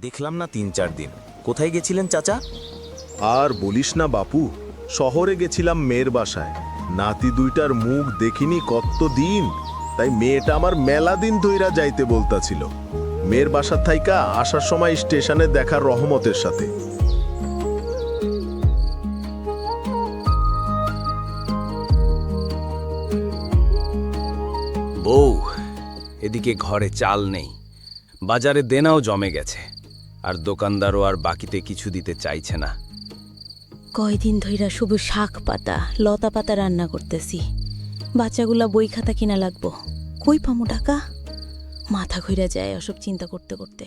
দেখলাম না ৩-৪ দিন। কোথায় গেছিলেন চাচা? আর বলিস না বাপু, শহরে গেছিলাম মেয়ের বাসায়। নাতি দুইটার মুখ দেখিনি কত দিন, তাই মেয়েটা আমার মেলা দিন ধইরা যাইতে বলতাছিল। মেয়ের বাসার থাইকা আসার সময় স্টেশনে দেখা রহমতের সাথে। বউ, এদিকে ঘরে চাল নেই, বাজারে দেনাও জমে গেছে, আর দোকানদারও আর বাকিতে কিছু দিতে চাইছে না। কয়দিন ধইরা শুধু শাক পাতা লতা পাতা রান্না করতেছি। বাচ্চাগুলা বই খাতা কিনা লাগবো, কই পামু টাকা? মাথা ঘুরে যায় ওসব চিন্তা করতে করতে।